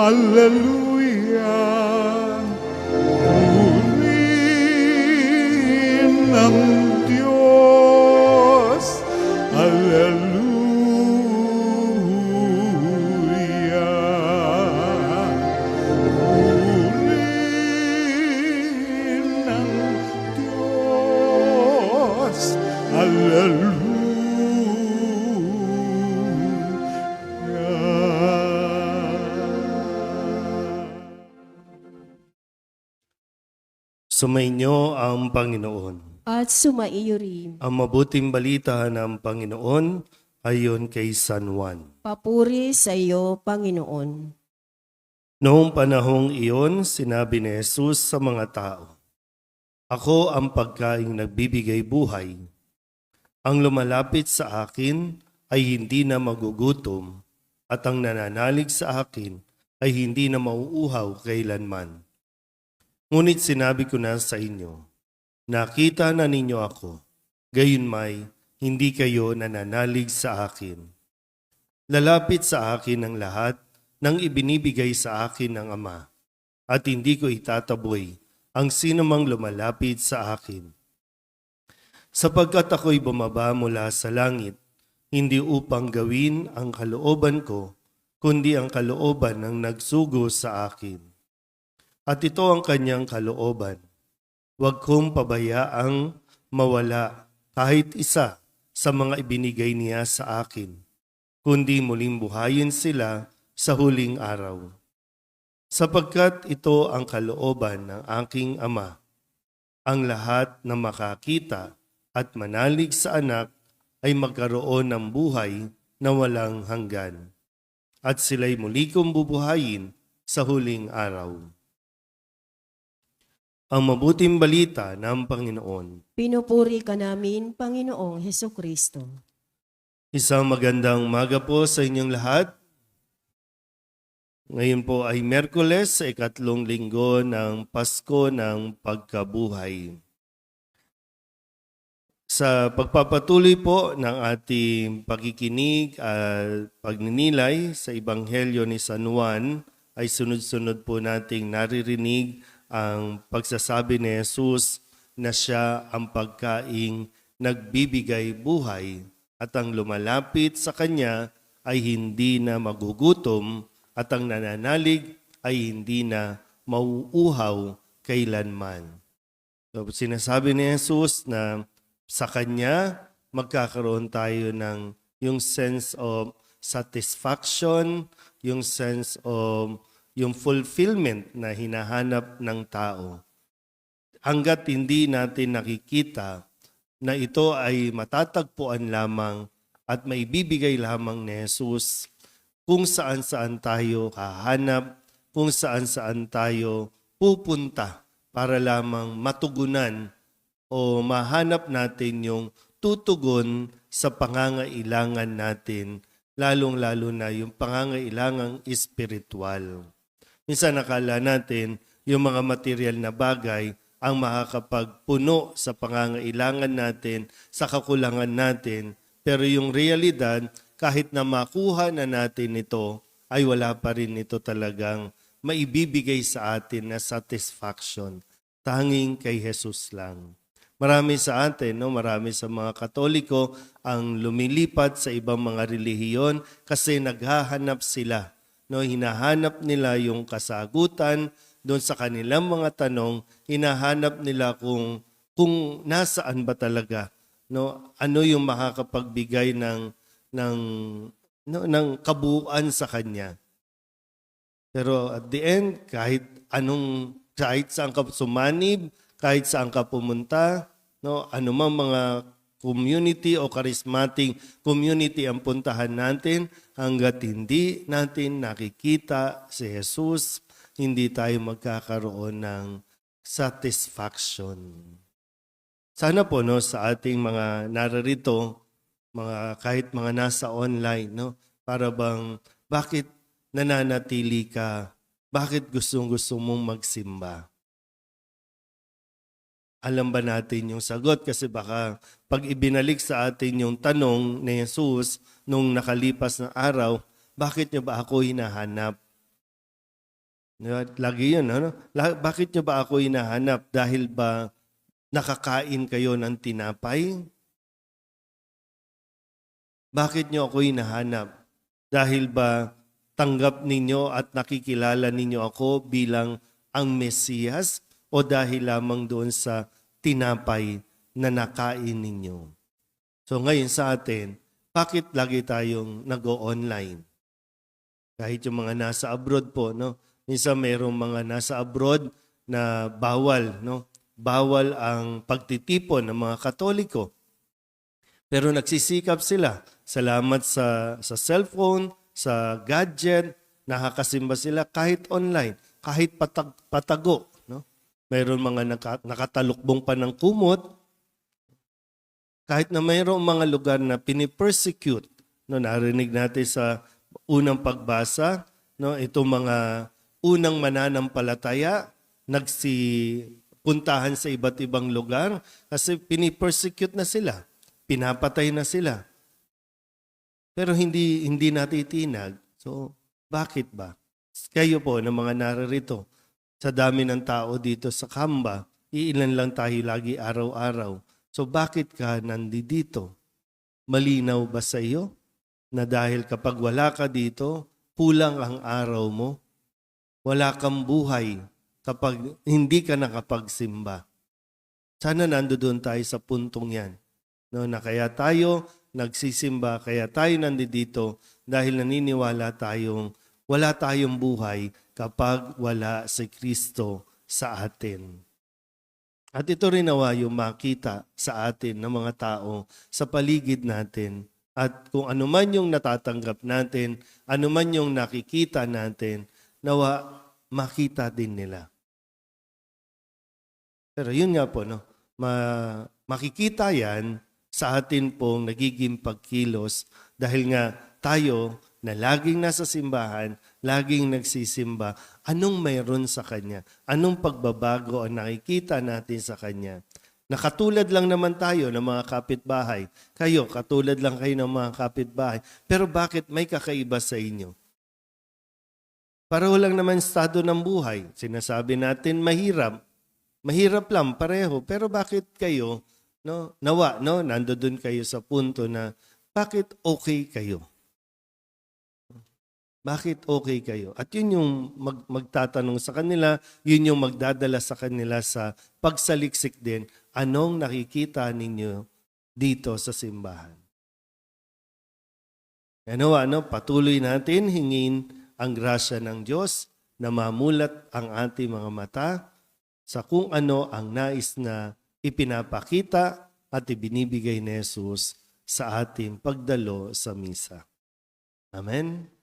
Hallelujah! Purihin ng Diyos. Hallelujah! Purihin ng Diyos. Sumainyo ang Panginoon. At sumaiyo rin. Ang mabuting balita ng Panginoon ayon kay San Juan. Papuri sa iyo, Panginoon. Noong panahong iyon, sinabi ni Jesus sa mga tao, "Ako ang pagkaing nagbibigay buhay. Ang lumalapit sa akin ay hindi na magugutom, at ang nananalig sa akin ay hindi na mauuhaw kailanman. Ngunit sinabi ko na sa inyo, nakita na ninyo ako, gayunmay hindi kayo nananalig sa akin. Lalapit sa akin ang lahat ng ibinibigay sa akin ng Ama, at hindi ko itataboy ang sinumang lumalapit sa akin. Sapagkat ako'y bumaba mula sa langit, hindi upang gawin ang kalooban ko, kundi ang kalooban ng nagsugo sa akin. At ito ang kanyang kalooban. Huwag kong pabayaang mawala kahit isa sa mga ibinigay niya sa akin, kundi muling buhayin sila sa huling araw. Sapagkat ito ang kalooban ng aking Ama, ang lahat na makakita at manalig sa anak ay magkaroon ng buhay na walang hanggan, at sila'y muli kong bubuhayin sa huling araw." Ang mabuting balita ng Panginoon. Pinupuri ka namin, Panginoong Hesukristo. Isang magandang umaga po sa inyong lahat. Ngayon po ay Miyerkules sa 3 linggo ng Pasko ng Pagkabuhay. Sa pagpapatuloy po ng ating pakikinig at pagninilay sa Ebanghelyo ni San Juan, ay sunod-sunod po nating naririnig ang pagsasabi ni Jesus na siya ang pagkaing nagbibigay buhay, at ang lumalapit sa kanya ay hindi na magugutom, at ang nananalig ay hindi na mauuhaw kailanman. So, sinasabi ni Jesus na sa kanya magkakaroon tayo ng yung sense of satisfaction, yung sense of yung fulfillment na hinahanap ng tao. Hanggat hindi natin nakikita na ito ay matatagpuan lamang at maibibigay lamang ni Jesus, kung saan-saan tayo hahanap, kung saan-saan tayo pupunta para lamang matugunan o mahanap natin yung tutugon sa pangangailangan natin, lalong-lalo na yung pangangailangang espiritual. Minsan nakala natin yung mga material na bagay ang makakapagpuno sa pangangailangan natin, sa kakulangan natin. Pero yung realidad, kahit na makuha na natin ito, ay wala pa rin ito talagang maibibigay sa atin na satisfaction. Tanging kay Jesus lang. Marami sa atin, marami sa mga Katoliko ang lumilipat sa ibang mga relihiyon kasi naghahanap sila. Hinahanap nila yung kasagutan doon sa kanilang mga tanong, hinahanap nila kung nasaan ba talaga, ano yung makakapagbigay ng kabuuan sa kanya. Pero at the end, kahit saan ka sumanib, kahit saan ka pumunta, anumang mga community o charismatic community ang puntahan natin, hanggat hindi natin nakikita si Jesus, hindi tayo magkakaroon ng satisfaction. Sana po sa ating mga nararito, kahit mga nasa online, para bang bakit nananatili ka? Bakit gustong-gusto mong magsimba? Alam ba natin yung sagot? Kasi baka pag ibinalik sa atin yung tanong ni Jesus nung nakalipas na araw, bakit niyo ba ako hinahanap? Lagi yun, ano? Bakit nyo ba ako hinahanap? Dahil ba nakakain kayo ng tinapay? Bakit nyo ako hinahanap? Dahil ba tanggap ninyo at nakikilala ninyo ako bilang ang Mesiyas? O dahil lamang doon sa tinapay na nakain ninyo? So ngayon sa atin, bakit lagi tayong nag-o-online? Kahit yung mga nasa abroad po, no? Minsan mayroong mga nasa abroad na bawal, no? Bawal ang pagtitipon ng mga Katoliko. Pero nagsisikap sila. Salamat sa cellphone, sa gadget, nakakasimba sila kahit online, kahit patago, no? Mayroon mga nakatalukbong pa ng kumot. Kahit na mayroong mga lugar na pinipersecute, no? Narinig natin sa unang pagbasa, no? Itong mga unang mananampalataya, nagsipuntahan sa iba't ibang lugar kasi pinipersecute na sila, pinapatay na sila. Pero hindi natitinag. So, bakit ba? Kayo po na mga naririto, sa dami ng tao dito sa Kamba, iilan lang tayo lagi araw-araw. So, bakit ka nandito? Malinaw ba sa iyo na dahil kapag wala ka dito, kulang ang araw mo? Wala kang buhay kapag hindi ka nakapagsimba. Sana nandoon tayo sa puntong yan. No, na kaya tayo nagsisimba, kaya tayo nandito dahil naniniwala tayong wala tayong buhay kapag wala si Kristo sa atin. At ito rin nawa yung makita sa atin ng mga tao sa paligid natin. At kung ano man yung natatanggap natin, ano man yung nakikita natin, nawa makita din nila. Pero yun nga po, no? Makikita yan sa atin pong nagiging pagkilos dahil nga tayo na laging nasa simbahan, laging nagsisimba, anong mayroon sa Kanya? Anong pagbabago ang nakikita natin sa Kanya? Nakatulad lang naman tayo ng mga kapitbahay. Kayo, katulad lang kayo ng mga kapitbahay. Pero bakit may kakaiba sa inyo? Pareho lang naman estado ng buhay. Sinasabi natin mahirap. Mahirap lang, pareho. Pero bakit kayo, no, nawa, no, nandoon kayo sa punto na bakit okay kayo? Bakit okay kayo? At yun yung magtatanong sa kanila, yun yung magdadala sa kanila sa pagsaliksik din, anong nakikita ninyo dito sa simbahan? Ano, patuloy natin hingin ang grasya ng Diyos na mamulat ang ating mga mata sa kung ano ang nais na ipinapakita at ibinibigay ni Jesus sa ating pagdalo sa misa. Amen.